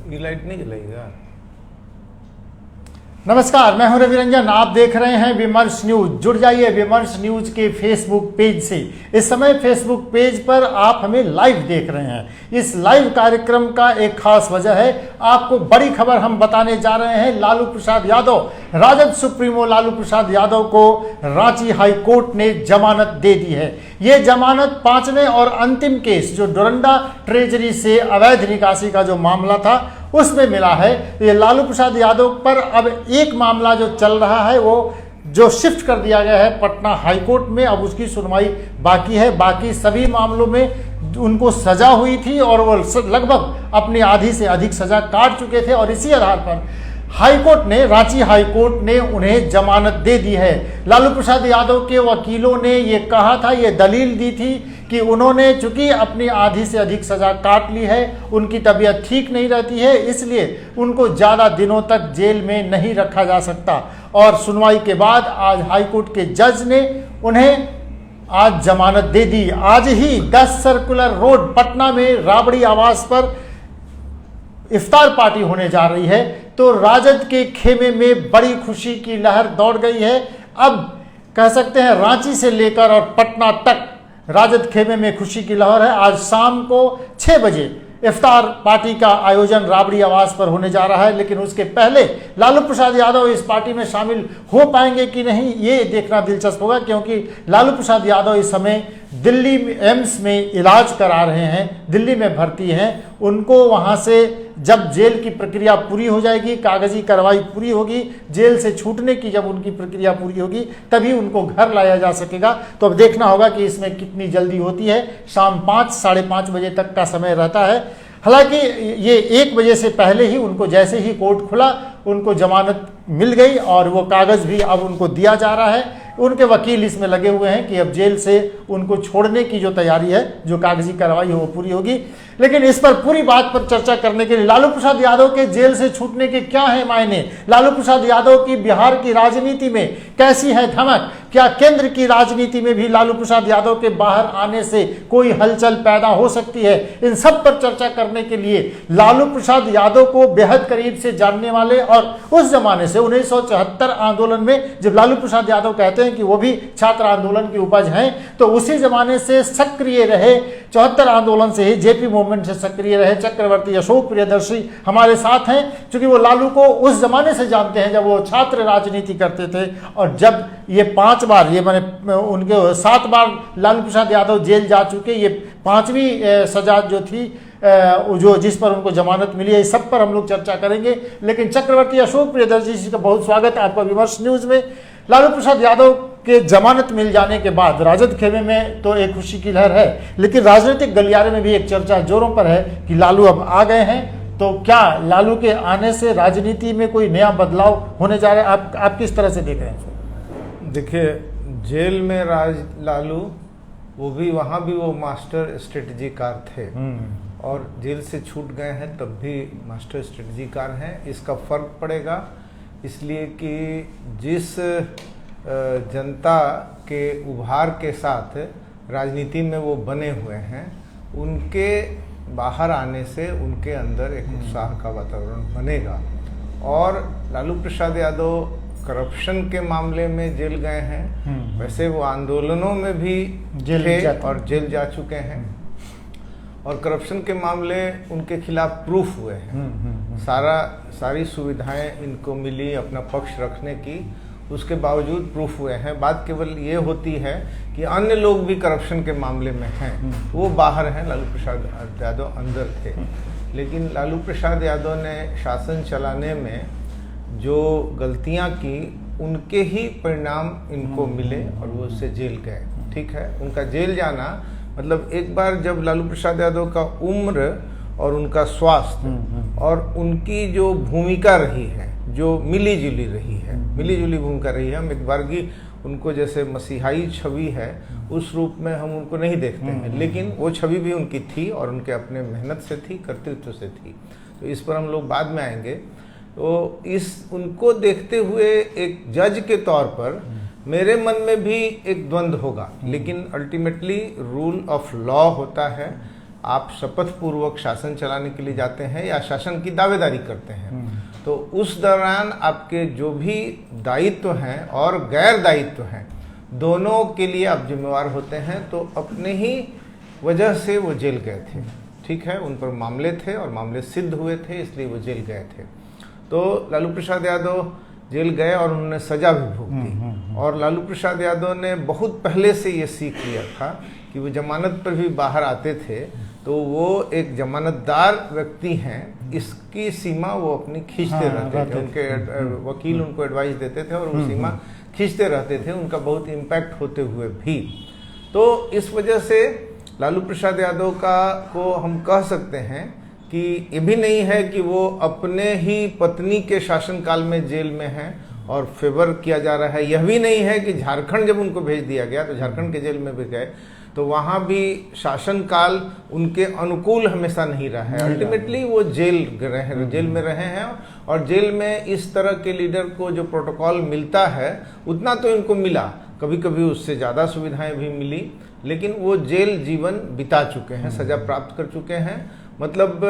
ये लाइट नहीं जलाएगा। नमस्कार, मैं हूं रवि रंजन। आप देख रहे हैं विमर्श न्यूज। जुड़ जाइए विमर्श न्यूज के फेसबुक पेज से। इस समय फेसबुक पेज पर आप हमें लाइव देख रहे हैं। इस लाइव कार्यक्रम का एक खास वजह है, आपको बड़ी खबर हम बताने जा रहे हैं। लालू प्रसाद यादव, राजद सुप्रीमो लालू प्रसाद यादव को रांची हाई कोर्ट ने जमानत दे दी है। ये जमानत पांचवें और अंतिम केस जो डोरंडा ट्रेजरी से अवैध निकासी का जो मामला था उसमें मिला है। ये लालू प्रसाद यादव पर अब एक मामला जो चल रहा है वो जो शिफ्ट कर दिया गया है पटना हाई कोर्ट में, अब उसकी सुनवाई बाकी है। बाकी सभी मामलों में उनको सजा हुई थी और वो लगभग अपनी आधी से अधिक सजा काट चुके थे और इसी आधार पर हाईकोर्ट ने, रांची हाईकोर्ट ने उन्हें जमानत दे दी है। लालू प्रसाद यादव के वकीलों ने ये कहा था, ये दलील दी थी कि उन्होंने चूंकि अपनी आधी से अधिक सजा काट ली है, उनकी तबीयत ठीक नहीं रहती है, इसलिए उनको ज़्यादा दिनों तक जेल में नहीं रखा जा सकता। और सुनवाई के बाद आज हाईकोर्ट के जज ने उन्हें आज जमानत दे दी। आज ही 10 सर्कुलर रोड पटना में राबड़ी आवास पर इफ्तार पार्टी होने जा रही है, तो राजद के खेमे में बड़ी खुशी की लहर दौड़ गई है। अब कह सकते हैं रांची से लेकर और पटना तक राजद खेमे में खुशी की लहर है। आज शाम को 6 बजे इफ्तार पार्टी का आयोजन राबड़ी आवास पर होने जा रहा है, लेकिन उसके पहले लालू प्रसाद यादव इस पार्टी में शामिल हो पाएंगे कि नहीं ये देखना दिलचस्प होगा, क्योंकि लालू प्रसाद यादव इस समय दिल्ली एम्स में इलाज करा रहे हैं, दिल्ली में भर्ती हैं। उनको वहां से जब जेल की प्रक्रिया पूरी हो जाएगी, कागजी कार्रवाई पूरी होगी, जेल से छूटने की जब उनकी प्रक्रिया पूरी होगी तभी उनको घर लाया जा सकेगा। तो अब देखना होगा कि इसमें कितनी जल्दी होती है। शाम 5 साढ़े 5 बजे तक का समय रहता है। हालांकि ये 1 बजे से पहले ही उनको, जैसे ही कोर्ट खुला, उनको जमानत मिल गई और वो कागज़ भी अब उनको दिया जा रहा है। उनके वकील इसमें लगे हुए हैं कि अब जेल से उनको छोड़ने की जो तैयारी है, जो कागजी कार्रवाई है वो पूरी होगी। लेकिन इस पर पूरी बात पर चर्चा करने के लिए लालू प्रसाद यादव के जेल से छूटने के क्या है मायने, लालू प्रसाद यादव की बिहार की राजनीति में कैसी है धमक, क्या केंद्र की राजनीति में भी लालू प्रसाद यादव के बाहर आने से कोई हलचल पैदा हो सकती है, इन सब पर चर्चा करने के लिए लालू प्रसाद यादव को बेहद करीब से जानने वाले और उस जमाने से 1974 आंदोलन में जब लालू प्रसाद यादव कहते हैं कि वो भी छात्र आंदोलन की उपज हैं, तो उसी जमाने से सक्रिय रहे, 74 आंदोलन से ही जेपी मूवमेंट से सक्रिय रहे चक्रवर्ती अशोक प्रियदर्शी हमारे साथ हैं, क्योंकि वो लालू को उस जमाने से जानते हैं जब वो छात्र राजनीति करते थे। और जब ये 5 बार, ये मैंने उनके 7 बार लालू प्रसाद यादव जेल जा चुके, ये 5वीं सजा जो थी जो जिस पर उनको जमानत मिली है, इस सब पर हम लोग चर्चा करेंगे। लेकिन चक्रवर्ती अशोक प्रियदर्शी जी का बहुत स्वागत है आपका विमर्श न्यूज में। लालू प्रसाद यादव के जमानत मिल जाने के बाद राजद खेमे में तो एक खुशी की लहर है, लेकिन राजनीतिक गलियारे में भी एक चर्चा जोरों पर है कि लालू अब आ गए हैं, तो क्या लालू के आने से राजनीति में कोई नया बदलाव होने जा रहा है? आप किस तरह से देख रहे हैं? देखिए, जेल में लालू वो भी, वहाँ भी वो मास्टर स्ट्रेटजीकार थे और जेल से छूट गए हैं तब भी मास्टर स्ट्रेटजीकार हैं। इसका फर्क पड़ेगा इसलिए कि जिस जनता के उभार के साथ राजनीति में वो बने हुए हैं, उनके बाहर आने से उनके अंदर एक उत्साह का वातावरण बनेगा। और लालू प्रसाद यादव करप्शन के मामले में जेल गए हैं, वैसे वो आंदोलनों में भी जेल और जेल जा चुके हैं और करप्शन के मामले उनके खिलाफ प्रूफ हुए हैं। सारी सुविधाएं इनको मिली अपना पक्ष रखने की, उसके बावजूद प्रूफ हुए हैं। बात केवल ये होती है कि अन्य लोग भी करप्शन के मामले में हैं, वो बाहर हैं, लालू प्रसाद यादव अंदर थे। लेकिन लालू प्रसाद यादव ने शासन चलाने में जो गलतियां की, उनके ही परिणाम इनको मिले और वो उससे जेल गए। ठीक है, उनका जेल जाना मतलब, एक बार जब लालू प्रसाद यादव का उम्र और उनका स्वास्थ्य और उनकी जो भूमिका रही है, जो मिली जुली रही है, मिली जुली भूमिका रही है, हम एक बार की उनको जैसे मसीहाई छवि है उस रूप में हम उनको नहीं देखते हैं, लेकिन वो छवि भी उनकी थी और उनके अपने मेहनत से थी, कर्तृत्व से थी। तो इस पर हम लोग बाद में आएंगे। तो उनको देखते हुए एक जज के तौर पर मेरे मन में भी एक द्वंद्व होगा, लेकिन अल्टीमेटली रूल ऑफ लॉ होता है। आप शपथ पूर्वक शासन चलाने के लिए जाते हैं या शासन की दावेदारी करते हैं, तो उस दौरान आपके जो भी दायित्व हैं और गैर दायित्व हैं, दोनों के लिए आप जिम्मेवार होते हैं। तो अपने ही वजह से वो जेल गए थे, ठीक है, उन पर मामले थे और मामले सिद्ध हुए थे, इसलिए वो जेल गए थे। तो लालू प्रसाद यादव जेल गए और उन्होंने सजा भी भुगती। और लालू प्रसाद यादव ने बहुत पहले से ये सीख लिया था कि वो जमानत पर भी बाहर आते थे तो वो एक जमानतदार व्यक्ति हैं, इसकी सीमा वो अपनी खींचते रहते थे। उनके वकील उनको एडवाइस देते थे और वो सीमा खींचते रहते थे, उनका बहुत इम्पैक्ट होते हुए भी। तो इस वजह से लालू प्रसाद यादव को हम कह सकते हैं कि ये भी नहीं है कि वो अपने ही पत्नी के शासनकाल में जेल में हैं और फेवर किया जा रहा है। यह भी नहीं है कि झारखंड जब उनको भेज दिया गया तो झारखंड के जेल में भी गए, तो वहाँ भी शासनकाल उनके अनुकूल हमेशा नहीं रहा है। अल्टीमेटली वो जेल में रहे हैं और जेल में इस तरह के लीडर को जो प्रोटोकॉल मिलता है उतना तो इनको मिला, कभी कभी उससे ज़्यादा सुविधाएं भी मिली, लेकिन वो जेल जीवन बिता चुके हैं, सजा प्राप्त कर चुके हैं। मतलब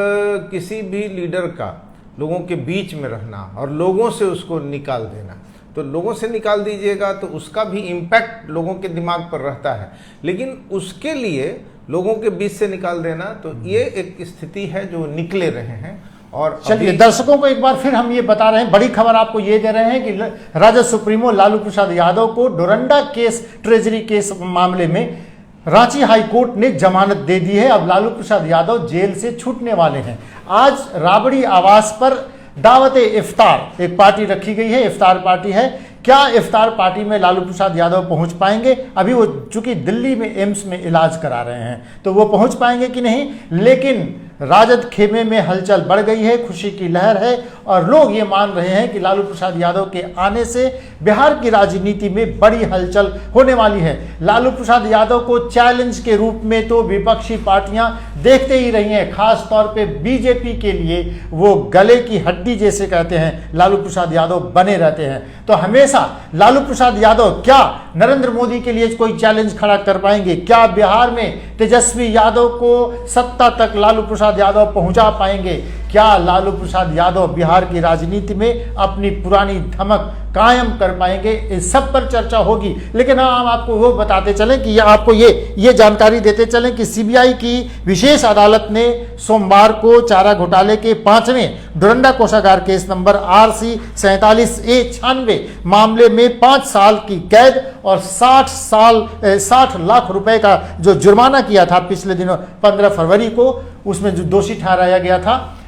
किसी भी लीडर का लोगों के बीच में रहना और लोगों से उसको निकाल देना, तो लोगों से निकाल दीजिएगा तो उसका भी इम्पैक्ट लोगों के दिमाग पर रहता है, लेकिन उसके लिए लोगों के बीच से निकाल देना, तो ये एक स्थिति है जो निकले रहे हैं। और चलिए दर्शकों को एक बार फिर हम ये बता रहे हैं, बड़ी खबर आपको ये दे रहे हैं कि राजद सुप्रीमो लालू प्रसाद यादव को डोरंडा केस, ट्रेजरी केस मामले में रांची हाईकोर्ट ने जमानत दे दी है। अब लालू प्रसाद यादव जेल से छूटने वाले हैं। आज राबड़ी आवास पर दावते इफ्तार एक पार्टी रखी गई है, इफ्तार पार्टी है। क्या इफ्तार पार्टी में लालू प्रसाद यादव पहुंच पाएंगे? अभी वो चूंकि दिल्ली में एम्स में इलाज करा रहे हैं तो वो पहुंच पाएंगे कि नहीं, लेकिन राजद खेमे में हलचल बढ़ गई है, खुशी की लहर है और लोग ये मान रहे हैं कि लालू प्रसाद यादव के आने से बिहार की राजनीति में बड़ी हलचल होने वाली है। लालू प्रसाद यादव को चैलेंज के रूप में तो विपक्षी पार्टियां देखते ही रही हैं, खास तौर पे बीजेपी के लिए वो गले की हड्डी जैसे कहते हैं लालू प्रसाद यादव बने रहते हैं। तो हमेशा लालू प्रसाद यादव क्या नरेंद्र मोदी के लिए कोई चैलेंज खड़ा कर पाएंगे? क्या बिहार में तेजस्वी यादव को सत्ता तक लालू प्रसाद यादव पहुंचा पाएंगे? क्या लालू प्रसाद यादव बिहार की राजनीति में अपनी पुरानी धमक कायम कर पाएंगे? इस सब पर चर्चा होगी। लेकिन हम आपको वो बताते चलें कि आपको ये जानकारी देते चलें कि सीबीआई की विशेष अदालत ने सोमवार को चारा घोटाले के 5वें डोरंडा कोषागार केस नंबर RC 47A96 मामले में 5 साल की कैद और 60 लाख रुपए का जो जुर्माना किया था पिछले दिनों 15 फरवरी को, उसमें जो दोषी ठहराया गया था,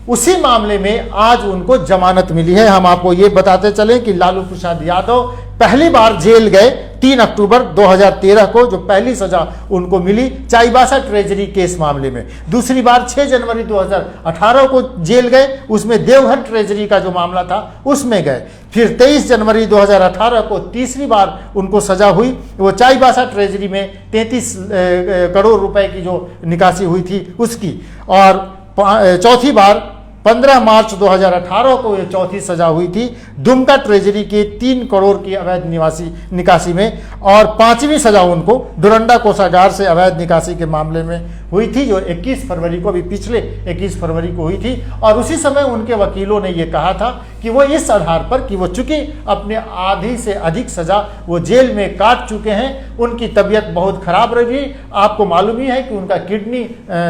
उसी मामले में आज उनको जमानत मिली है। हम आपको ये बताते चलें कि लालू प्रसाद यादव पहली बार जेल गए 3 अक्टूबर 2013 को, जो पहली सजा उनको मिली चाईबासा ट्रेजरी केस मामले में। दूसरी बार 6 जनवरी 2018 को जेल गए, उसमें देवघर ट्रेजरी का जो मामला था उसमें गए। फिर 23 जनवरी 2018 को तीसरी बार उनको सजा हुई, वो चाईबासा ट्रेजरी में 33 करोड़ रुपए की जो निकासी हुई थी उसकी। और चौथी बार 15 मार्च 2018 को ये चौथी सजा हुई थी दुमका ट्रेजरी के 3 करोड़ की अवैध निकासी में। और 5वीं सजा उनको डोरंडा कोषागार से अवैध निकासी के मामले में हुई थी, जो 21 फरवरी को, अभी पिछले 21 फरवरी को हुई थी। और उसी समय उनके वकीलों ने ये कहा था कि वो इस आधार पर कि वो चूंकि अपने आधी से अधिक सजा वो जेल में काट चुके हैं, उनकी तबीयत बहुत खराब रही। आपको मालूम ही है कि उनका किडनी,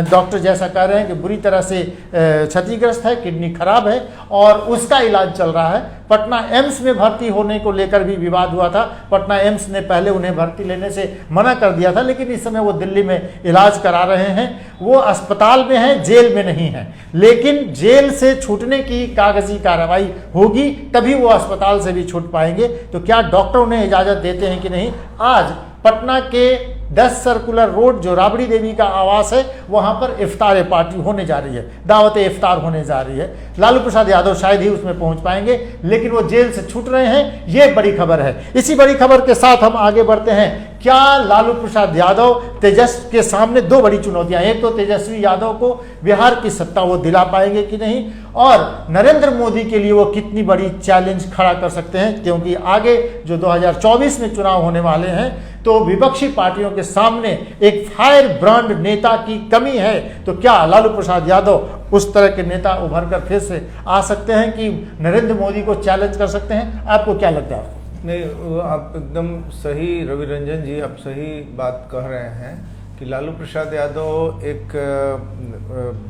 डॉक्टर जैसा कह रहे हैं कि बुरी तरह से क्षतिग्रस्त है, किडनी खराब है और उसका इलाज चल रहा है। पटना एम्स में भर्ती होने को लेकर भी विवाद हुआ था। पटना एम्स ने पहले उन्हें भर्ती लेने से मना कर दिया था, लेकिन इस समय वो दिल्ली में इलाज करा रहे हैं। वो अस्पताल में हैं, जेल में नहीं है, लेकिन जेल से छूटने की कागजी कार्रवाई होगी तभी वो अस्पताल से भी छूट पाएंगे। तो क्या डॉक्टर उन्हें इजाजत देते हैं कि नहीं? आज पटना के 10 सर्कुलर रोड जो राबड़ी देवी का आवास है, वहां पर इफ्तार पार्टी होने जा रही है, दावत इफ्तार होने जा रही है। लालू प्रसाद यादव शायद ही उसमें पहुंच पाएंगे, लेकिन वो जेल से छूट रहे हैं, ये बड़ी खबर है। इसी बड़ी खबर के साथ हम आगे बढ़ते हैं। क्या लालू प्रसाद यादव तेजस्वी के सामने दो बड़ी चुनौतियां, एक तो तेजस्वी यादव को बिहार की सत्ता वो दिला पाएंगे कि नहीं, और नरेंद्र मोदी के लिए वो कितनी बड़ी चैलेंज खड़ा कर सकते हैं, क्योंकि आगे जो 2024 में चुनाव होने वाले हैं तो विपक्षी पार्टियों के सामने एक फायर ब्रांड नेता की कमी है। तो क्या लालू प्रसाद यादव उस तरह के नेता उभर कर फिर से आ सकते हैं कि नरेंद्र मोदी को चैलेंज कर सकते हैं? आपको क्या लगता है? नहीं, आप एकदम सही, रवि रंजन जी आप सही बात कह रहे हैं कि लालू प्रसाद यादव एक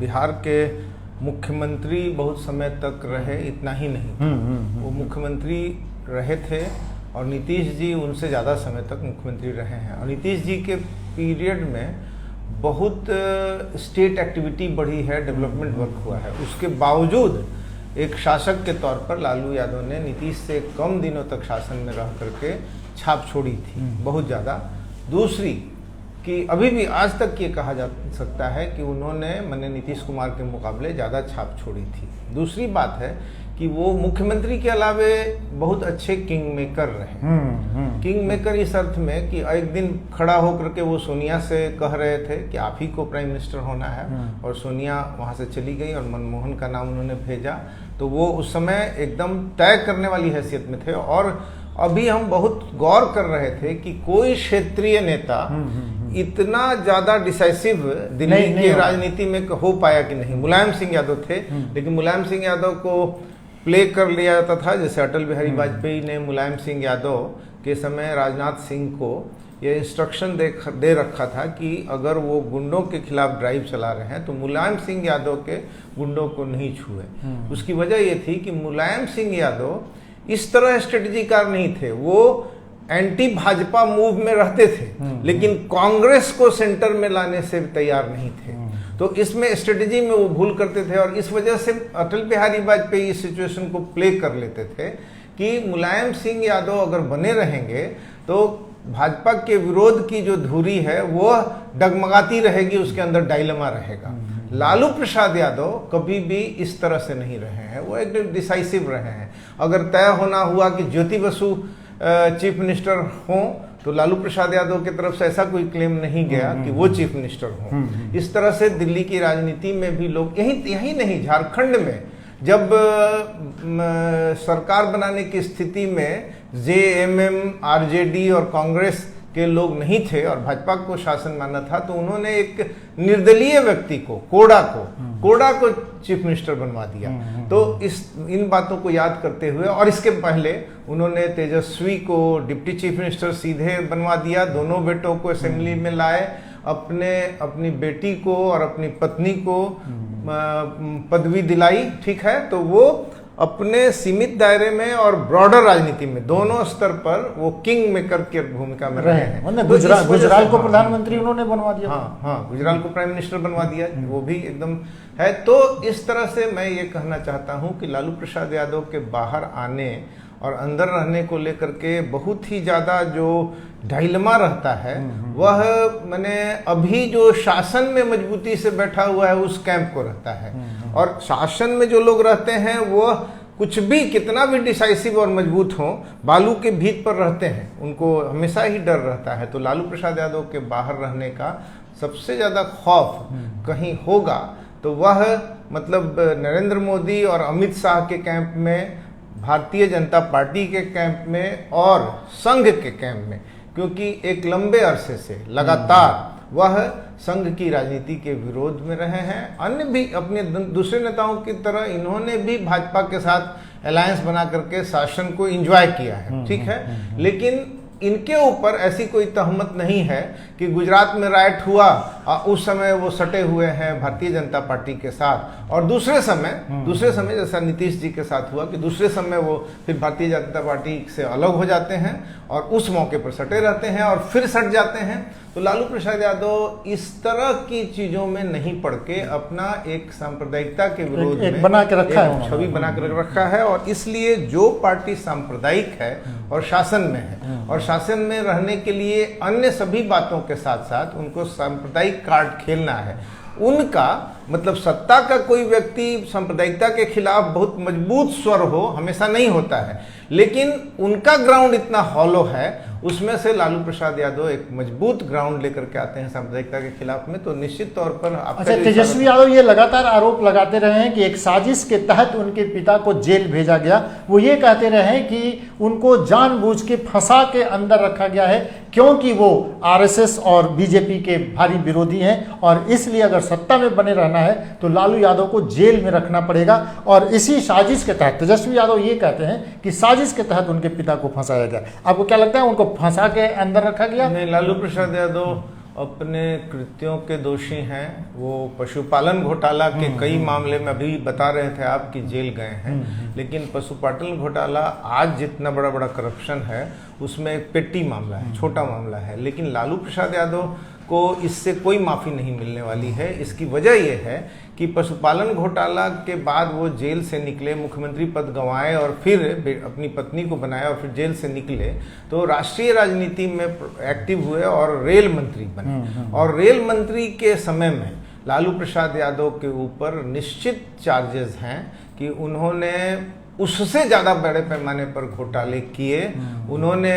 बिहार के मुख्यमंत्री बहुत समय तक रहे, इतना ही नहीं, वो मुख्यमंत्री रहे थे और नीतीश जी उनसे ज़्यादा समय तक मुख्यमंत्री रहे हैं। और नीतीश जी के पीरियड में बहुत स्टेट एक्टिविटी बढ़ी है, डेवलपमेंट वर्क हुआ है। उसके बावजूद एक शासक के तौर पर लालू यादव ने नीतीश से कम दिनों तक शासन में रह करके छाप छोड़ी थी, बहुत ज़्यादा। दूसरी कि अभी भी आज तक ये कहा जा सकता है कि उन्होंने मैंने नीतीश कुमार के मुकाबले ज़्यादा छाप छोड़ी थी। दूसरी बात है कि वो मुख्यमंत्री के अलावे बहुत अच्छे किंग मेकर रहे। किंग मेकर इस अर्थ में कि एक दिन खड़ा होकर के वो सोनिया से कह रहे थे कि आप ही को प्राइम मिनिस्टर होना है, और सोनिया वहाँ से चली गई और मनमोहन का नाम उन्होंने भेजा। तो वो उस समय एकदम तय करने वाली हैसियत में थे। और अभी हम बहुत गौर कर रहे थे कि कोई क्षेत्रीय नेता इतना ज्यादा डिसाइसिव दिल्ली की राजनीति में हो पाया कि नहीं। मुलायम सिंह यादव थे, लेकिन मुलायम सिंह यादव को प्ले कर लिया जाता था, जैसे अटल बिहारी वाजपेयी ने मुलायम सिंह यादव के समय राजनाथ सिंह को ये इंस्ट्रक्शन दे रखा था कि अगर वो गुंडों के खिलाफ ड्राइव चला रहे हैं तो मुलायम सिंह यादव के गुंडों को नहीं छुए। उसकी वजह ये थी कि मुलायम सिंह यादव इस तरह स्ट्रेटजीकार नहीं थे, वो एंटी भाजपा मूव में रहते थे, लेकिन कांग्रेस को सेंटर में लाने से तैयार नहीं थे। तो इसमें स्ट्रेटजी में वो भूल करते थे, और इस वजह से अटल बिहारी वाजपेयी इस सिचुएशन को प्ले कर लेते थे कि मुलायम सिंह यादव अगर बने रहेंगे तो भाजपा के विरोध की जो धुरी है वो डगमगाती रहेगी, उसके अंदर डायलेमा रहेगा। लालू प्रसाद यादव कभी भी इस तरह से नहीं रहे हैं, वो एकदम डिसाइसिव रहे हैं। अगर तय होना हुआ कि ज्योति बसु चीफ मिनिस्टर हों तो लालू प्रसाद यादव की तरफ से ऐसा कोई क्लेम नहीं गया कि वो चीफ मिनिस्टर हों। इस तरह से दिल्ली की राजनीति में भी लोग यही नहीं, झारखंड में जब सरकार बनाने की स्थिति में जेएमएम, आरजेडी और कांग्रेस के लोग नहीं थे और भाजपा को शासन माना था, तो उन्होंने एक निर्दलीय व्यक्ति को, कोड़ा को चीफ मिनिस्टर बनवा दिया। तो इन बातों को याद करते हुए, और इसके पहले उन्होंने तेजस्वी को डिप्टी चीफ मिनिस्टर सीधे बनवा दिया, दोनों बेटों को असेंबली में लाए, अपनी बेटी को और अपनी पत्नी को पदवी दिलाई, ठीक है। तो वो अपने सीमित दायरे में और ब्रॉडर राजनीति में दोनों स्तर पर वो किंग मेकर की भूमिका में रहे हैं। गुजराल को प्रधानमंत्री उन्होंने बनवा दिया। हाँ, गुजराल को प्राइम मिनिस्टर बनवा दिया, वो भी एकदम है। तो इस तरह से मैं ये कहना चाहता हूँ कि लालू प्रसाद यादव के बाहर आने और अंदर रहने को लेकर के बहुत ही ज्यादा जो डायलेमा रहता है, वह मैंने अभी जो शासन में मजबूती से बैठा हुआ है उस कैंप को रहता है, और शासन में जो लोग रहते हैं वो कुछ भी कितना भी डिसाइसिव और मजबूत हो, बालू के भीत पर रहते हैं, उनको हमेशा ही डर रहता है। तो लालू प्रसाद यादव के बाहर रहने का सबसे ज्यादा खौफ कहीं होगा तो वह मतलब नरेंद्र मोदी और अमित शाह के कैंप में, भारतीय जनता पार्टी के कैंप में और संघ के कैंप में, क्योंकि एक लंबे अरसे से लगातार वह संघ की राजनीति के विरोध में रहे हैं। अन्य भी अपने दूसरे नेताओं की तरह इन्होंने भी भाजपा के साथ अलायंस बना करके शासन को एंजॉय किया है, ठीक है। लेकिन इनके ऊपर ऐसी कोई तहमत नहीं है कि गुजरात में राइट हुआ उस समय वो सटे हुए हैं भारतीय जनता पार्टी के साथ, और दूसरे समय जैसा नीतीश जी के साथ हुआ कि दूसरे समय वो फिर भारतीय जनता पार्टी से अलग हो जाते हैं और उस मौके पर सटे रहते हैं और फिर सट जाते हैं। तो लालू प्रसाद यादव इस तरह की चीजों में नहीं पड़ के अपना एक सांप्रदायिकता के विरोध में बना के रखा है, छवि बना कर रखा है। और इसलिए जो पार्टी सांप्रदायिक है और शासन में है, और शासन में रहने के लिए अन्य सभी बातों के साथ साथ उनको सांप्रदायिक कार्ड खेलना है। उनका मतलब सत्ता का कोई व्यक्ति सांप्रदायिकता के खिलाफ बहुत मजबूत स्वर हो हमेशा नहीं होता है, लेकिन उनका ग्राउंड इतना हॉलो है उसमें से लालू प्रसाद यादव एक मजबूत ग्राउंड लेकर के आते हैं सांप्रदायिकता के खिलाफ में, तो निश्चित तौर पर अच्छा, तेजस्वी यादव ये लगातार आरोप लगाते रहे हैं कि एक साजिश के तहत उनके पिता को जेल भेजा गया। वो ये कहते रहे हैं कि उनको जानबूझ के फंसा के अंदर रखा गया है क्योंकि वो आरएसएस और बीजेपी के भारी विरोधी हैं और इसलिए अगर सत्ता में बने रहना है तो लालू यादव को जेल में रखना पड़ेगा। और इसी साजिश के तहत तेजस्वी यादव ये कहते हैं कि साजिश के तहत उनके पिता को फंसाया गया। आपको क्या लगता है, उनको फंसा के अंदर रखा गया? नहीं, लालू प्रसाद यादव अपने कृत्यों के दोषी हैं। वो पशुपालन घोटाला के कई मामले में अभी बता रहे थे आप कि जेल गए हैं, लेकिन पशुपालन घोटाला आज जितना बड़ा बड़ा करप्शन है उसमें एक पेटी मामला है, छोटा मामला है, लेकिन लालू प्रसाद यादव को इससे कोई माफ़ी नहीं मिलने वाली है। इसकी वजह यह है कि पशुपालन घोटाला के बाद वो जेल से निकले, मुख्यमंत्री पद गंवाए और फिर अपनी पत्नी को बनाया और फिर जेल से निकले तो राष्ट्रीय राजनीति में एक्टिव हुए और रेल मंत्री बने। और रेल मंत्री के समय में लालू प्रसाद यादव के ऊपर निश्चित चार्जेस हैं कि उन्होंने उससे ज़्यादा बड़े पैमाने पर घोटाले किए। उन्होंने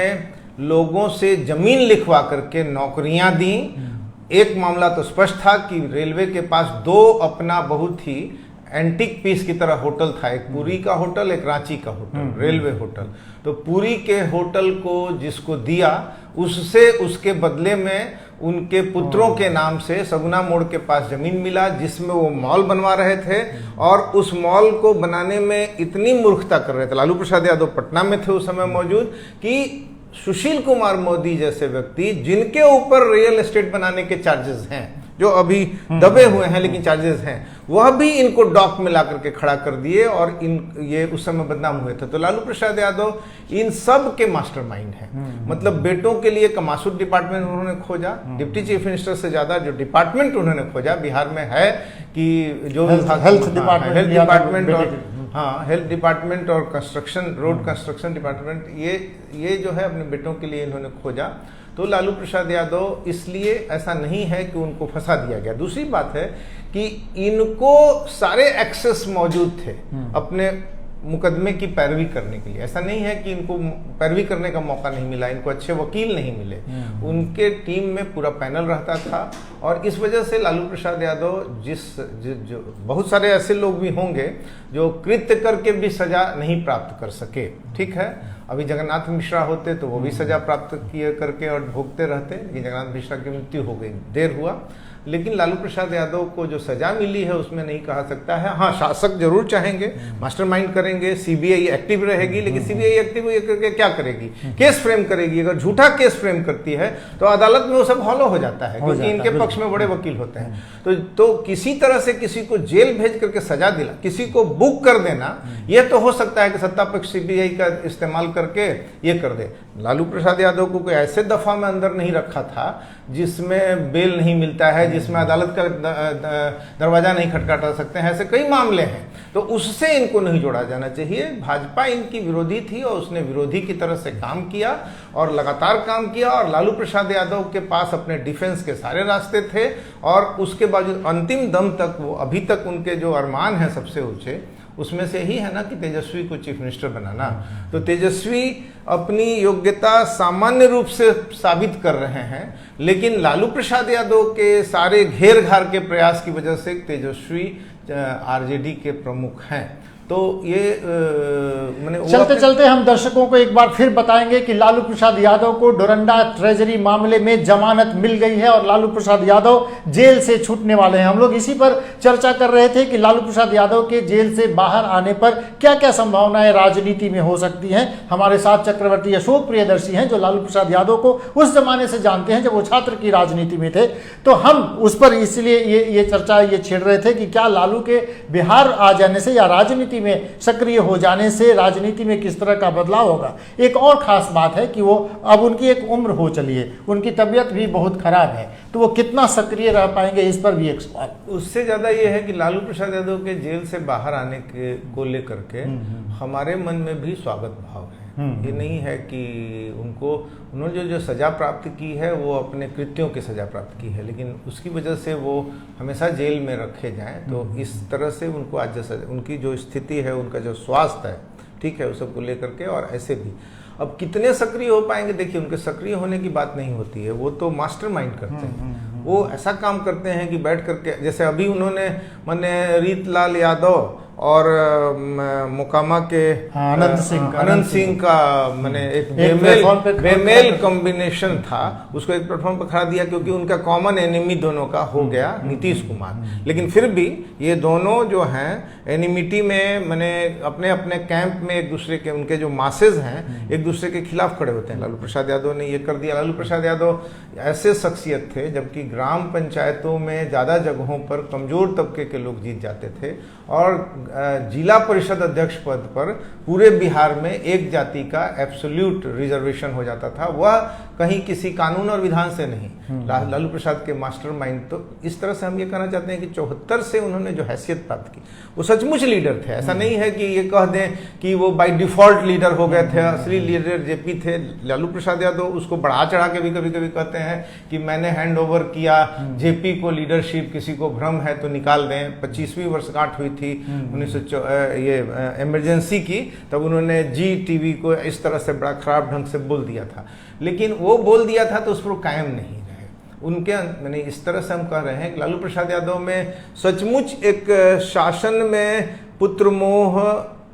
लोगों से जमीन लिखवा करके नौकरियां दी। एक मामला तो स्पष्ट था कि रेलवे के पास दो अपना बहुत ही एंटीक पीस की तरह होटल था, एक पुरी का होटल, एक रांची का होटल, रेलवे होटल। तो पुरी के होटल को जिसको दिया उससे उसके बदले में उनके पुत्रों के नाम से सगुना मोड़ के पास जमीन मिला जिसमें वो मॉल बनवा रहे थे। और उस मॉल को बनाने में इतनी मूर्खता कर रहे थे, लालू प्रसाद यादव पटना में थे उस समय मौजूद, कि सुशील कुमार मोदी जैसे व्यक्ति जिनके ऊपर रियल एस्टेट बनाने के चार्जेस हैं, जो अभी दबे हुए हैं लेकिन चार्जेस हैं, वह भी इनको डॉक में ला करके खड़ा कर दिए और ये उस समय बदनाम हुए थे। तो लालू प्रसाद यादव इन सब के मास्टरमाइंड हैं। मतलब बेटों के लिए कमासुर डिपार्टमेंट उन्होंने खोजा, डिप्टी चीफ मिनिस्टर से ज्यादा जो डिपार्टमेंट उन्होंने खोजा बिहार में है कि जो हेल्थ डिपार्टमेंट और हेल्थ डिपार्टमेंट और कंस्ट्रक्शन, रोड कंस्ट्रक्शन डिपार्टमेंट, ये जो है अपने बेटों के लिए इन्होंने खोजा। तो लालू प्रसाद यादव इसलिए ऐसा नहीं है कि उनको फंसा दिया गया। दूसरी बात है कि इनको सारे एक्सेस मौजूद थे अपने मुकदमे की पैरवी करने के लिए। ऐसा नहीं है कि इनको पैरवी करने का मौका नहीं मिला, इनको अच्छे वकील नहीं मिले, उनके टीम में पूरा पैनल रहता था। और इस वजह से लालू प्रसाद यादव जो बहुत सारे ऐसे लोग भी होंगे जो कृत्य करके भी सजा नहीं प्राप्त कर सके। ठीक है, अभी जगन्नाथ मिश्रा होते तो वो भी सजा प्राप्त किए करके और भोगते रहते, लेकिन जगन्नाथ मिश्रा की मृत्यु हो गई, देर हुआ। लेकिन लालू प्रसाद यादव को जो सजा मिली है उसमें नहीं कहा सकता है। हाँ, शासक जरूर चाहेंगे, मास्टरमाइंड करेंगे, सीबीआई एक्टिव रहेगी, लेकिन सीबीआई एक्टिव करके क्या करेगी? केस फ्रेम करेगी। अगर झूठा केस फ्रेम करती है तो अदालत में वो सब हॉलो हो जाता है, क्योंकि इनके पक्ष में बड़े वकील होते हैं। तो किसी तरह से किसी को जेल भेज करके सजा दिला, किसी को बुक कर देना, यह तो हो सकता है कि सत्ता पक्ष सीबीआई का इस्तेमाल करके ये कर दे। लालू प्रसाद यादव को कोई ऐसे दफा में अंदर नहीं रखा था जिसमें बेल नहीं मिलता है, जिसमें अदालत का दरवाजा नहीं खटखटा सकते हैं, ऐसे कई मामले हैं। तो उससे इनको नहीं जोड़ा जाना चाहिए। भाजपा इनकी विरोधी थी और उसने विरोधी की तरह से काम किया और लगातार काम किया, और लालू प्रसाद यादव के पास अपने डिफेंस के सारे रास्ते थे। और उसके बावजूद अंतिम दम तक वो, अभी तक उनके जो अरमान हैं सबसे ऊंचे, उसमें से ही है ना कि तेजस्वी को चीफ मिनिस्टर बनाना। तो तेजस्वी अपनी योग्यता सामान्य रूप से साबित कर रहे हैं, लेकिन लालू प्रसाद यादव के सारे घेर घार के प्रयास की वजह से तेजस्वी आरजेडी के प्रमुख हैं। तो ये चलते चलते हम दर्शकों को एक बार फिर बताएंगे कि लालू प्रसाद यादव को डोरंडा ट्रेजरी मामले में जमानत मिल गई है और लालू प्रसाद यादव जेल से छूटने वाले हैं। हम लोग इसी पर चर्चा कर रहे थे कि लालू प्रसाद यादव के जेल से बाहर आने पर क्या क्या संभावनाएं राजनीति में हो सकती हैं। हमारे साथ चक्रवर्ती अशोक प्रियदर्शी हैं जो लालू प्रसाद यादव को उस जमाने से जानते हैं जब वो छात्र की राजनीति में थे। तो हम उस पर इसलिए ये चर्चा छेड़ रहे थे कि क्या लालू के बिहार आ जाने से या राजनीति में सक्रिय हो जाने से राजनीति में किस तरह का बदलाव होगा। एक और खास बात है कि वो अब उनकी एक उम्र हो चली है, उनकी तबीयत भी बहुत खराब है, तो वो कितना सक्रिय रह पाएंगे, इस पर भी एक सवाल। उससे ज्यादा ये है कि लालू प्रसाद यादव के जेल से बाहर आने को लेकर के हमारे मन में भी स्वागत भाव है। ये नहीं है कि उन्होंने जो सजा प्राप्त की है वो अपने कृत्यों की सजा प्राप्त की है, लेकिन उसकी वजह से वो हमेशा जेल में रखे जाएं। तो इस तरह से उनको आज जैसा उनकी जो स्थिति है, उनका जो स्वास्थ्य है, ठीक है, उस सबको लेकर के और ऐसे भी अब कितने सक्रिय हो पाएंगे, देखिए उनके सक्रिय होने की बात नहीं होती है, वो तो मास्टरमाइंड करते हैं, वो ऐसा काम करते हैं कि बैठ करके, जैसे अभी उन्होंने माने रीतलाल यादव और मोकामा के अनंत सिंह का मैंने एक बेमेल कॉम्बिनेशन था, उसको एक प्लेटफॉर्म पर खड़ा दिया क्योंकि उनका कॉमन एनिमी दोनों का हो गया नीतीश कुमार। लेकिन फिर भी ये दोनों जो हैं एनिमिटी में मैंने अपने अपने कैंप में एक दूसरे के, उनके जो मासेज हैं एक दूसरे के खिलाफ खड़े होते हैं। लालू प्रसाद यादव ने ये कर दिया। लालू प्रसाद यादव ऐसे शख्सियत थे जबकि ग्राम पंचायतों में ज़्यादा जगहों पर कमज़ोर तबके के लोग जीत जाते थे और जिला परिषद अध्यक्ष पद पर पूरे बिहार में एक जाति का एब्सोल्यूट रिजर्वेशन हो जाता था, वह कहीं किसी कानून और विधान से नहीं। लालू प्रसाद के मास्टरमाइंड, तो इस तरह से हम ये कहना चाहते हैं कि 74 से उन्होंने जो हैसियत प्राप्त की वो सचमुच लीडर थे। ऐसा नहीं है कि ये कह दें कि वो बाय डिफॉल्ट लीडर हो गए थे, असली लीडर जेपी थे। लालू प्रसाद यादव उसको बढ़ा चढ़ा के भी कभी कभी कहते हैं कि मैंने हैंड ओवर किया जेपी को लीडरशिप, किसी को भ्रम है तो निकाल दें। 25वीं वर्षगांठ हुई थी 19 ये इमरजेंसी की, तब उन्होंने जी टीवी को इस तरह से बड़ा खराब ढंग से बोल दिया था, लेकिन वो बोल दिया था तो उस पर कायम नहीं रहे उनके। मैंने इस तरह से हम कह रहे हैं कि लालू प्रसाद यादव में सचमुच एक शासन में पुत्र मोह,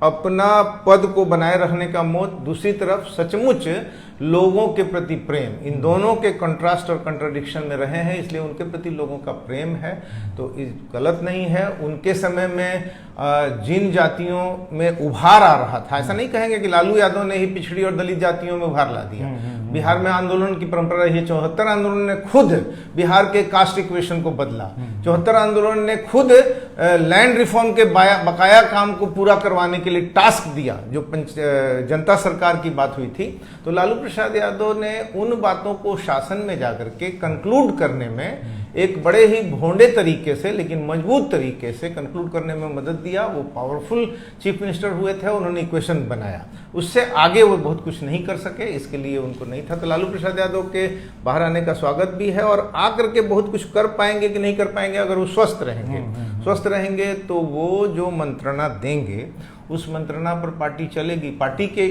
अपना पद को बनाए रखने का मोह, दूसरी तरफ सचमुच लोगों के प्रति प्रेम, इन दोनों के कंट्रास्ट और कंट्राडिक्शन में रहे हैं, इसलिए उनके प्रति लोगों का प्रेम है। तो गलत नहीं है। उनके समय में जिन जातियों में उभार आ रहा था, ऐसा नहीं कहेंगे कि लालू यादव ने ही पिछड़ी और दलित जातियों में उभार ला दिया। बिहार में आंदोलन की परंपरा रही है। 74 आंदोलन ने खुद बिहार के कास्ट इक्वेशन को बदला। 74 आंदोलन ने खुद लैंड रिफॉर्म के बकाया काम को पूरा करवाने के लिए टास्क दिया, जो जनता सरकार की बात हुई थी। तो लालू प्रसाद यादव ने उन बातों को शासन में जाकर के कंक्लूड करने में एक बड़े ही भोंडे तरीके से लेकिन मजबूत तरीके से कंक्लूड करने में मदद दिया। वो पावरफुल चीफ मिनिस्टर हुए थे, उन्होंने इक्वेशन बनाया, उससे आगे वो बहुत कुछ नहीं कर सके, इसके लिए उनको नहीं था। तो लालू प्रसाद यादव के बाहर आने का स्वागत भी है और आकर के बहुत कुछ कर पाएंगे कि नहीं कर पाएंगे, अगर वो स्वस्थ रहेंगे। स्वस्थ रहेंगे तो वो जो मंत्रणा देंगे उस मंत्रणा पर पार्टी चलेगी। पार्टी के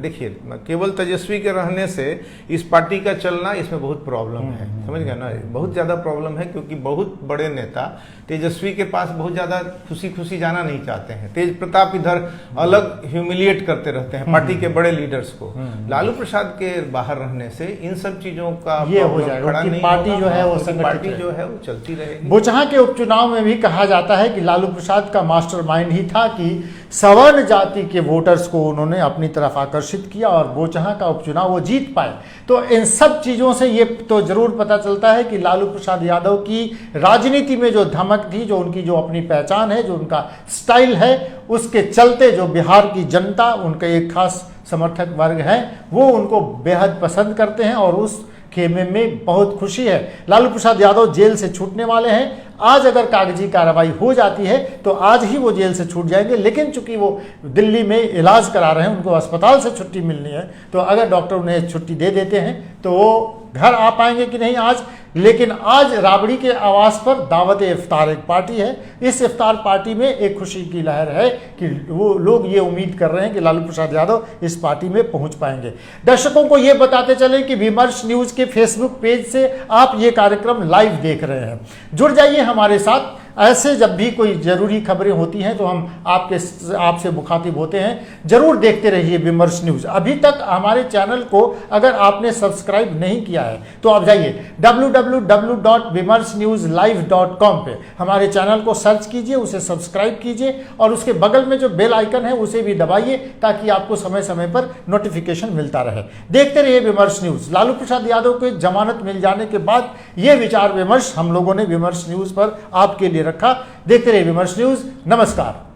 देखिए, केवल तेजस्वी के रहने से इस पार्टी का चलना, इसमें बहुत प्रॉब्लम है, समझ गए ना, बहुत ज़्यादा प्रॉब्लम है, क्योंकि बहुत बड़े नेता तेजस्वी के पास बहुत ज़्यादा खुशी खुशी जाना नहीं चाहते हैं। तेज प्रताप इधर अलग ह्यूमिलिएट करते रहते हैं पार्टी के बड़े लीडर्स को। लालू प्रसाद के बाहर रहने से इन सब चीज़ों का ये हो जाएगा, खड़ा नहीं पार्टी जो है वो पार्टी जो है वो चलती रहेगी। बोचहा के उपचुनाव में भी कहा जाता है कि लालू प्रसाद का मास्टरमाइंड ही था कि सवर्ण जाति के वोटर्स को उन्होंने अपनी तरफ आकर्षित किया और बोचहा का उपचुनाव वो जीत पाए। तो इन सब चीज़ों से ये तो जरूर पता चलता है कि लालू प्रसाद यादव की राजनीति में जो धमक थी, जो उनकी जो अपनी पहचान है, जो उनका स्टाइल है, उसके चलते जो बिहार की जनता, उनका एक खास समर्थक वर्ग है, वो उनको बेहद पसंद करते हैं और उस खेमे में बहुत खुशी है। लालू प्रसाद यादव जेल से छूटने वाले हैं। आज अगर कागजी कार्रवाई हो जाती है तो आज ही वो जेल से छूट जाएंगे, लेकिन चूंकि वो दिल्ली में इलाज करा रहे हैं, उनको अस्पताल से छुट्टी मिलनी है, तो अगर डॉक्टर उन्हें छुट्टी दे देते हैं तो वो घर आ पाएंगे कि नहीं आज। लेकिन आज राबड़ी के आवास पर दावत इफ्तार एक पार्टी है। इस इफ्तार पार्टी में एक खुशी की लहर है कि वो लोग ये उम्मीद कर रहे हैं कि लालू प्रसाद यादव इस पार्टी में पहुंच पाएंगे। दर्शकों को ये बताते चलें कि विमर्श न्यूज के फेसबुक पेज से आप ये कार्यक्रम लाइव देख रहे हैं। जुड़ जाइए हमारे साथ। ऐसे जब भी कोई ज़रूरी खबरें होती हैं तो हम आपसे मुखातिब होते हैं। जरूर देखते रहिए विमर्श न्यूज़। अभी तक हमारे चैनल को अगर आपने सब्सक्राइब नहीं किया है तो आप जाइए www.vimarsnewslive.com पे हमारे चैनल को सर्च कीजिए, उसे सब्सक्राइब कीजिए और उसके बगल में जो बेल आइकन है उसे भी दबाइए ताकि आपको समय समय पर नोटिफिकेशन मिलता रहे। देखते रहिए विमर्श न्यूज़। लालू प्रसाद यादव को जमानत मिल जाने के बाद ये विचार विमर्श हम लोगों ने विमर्श न्यूज़ पर आपके लिए रखा। देखते रहिए विमर्श न्यूज़। नमस्कार।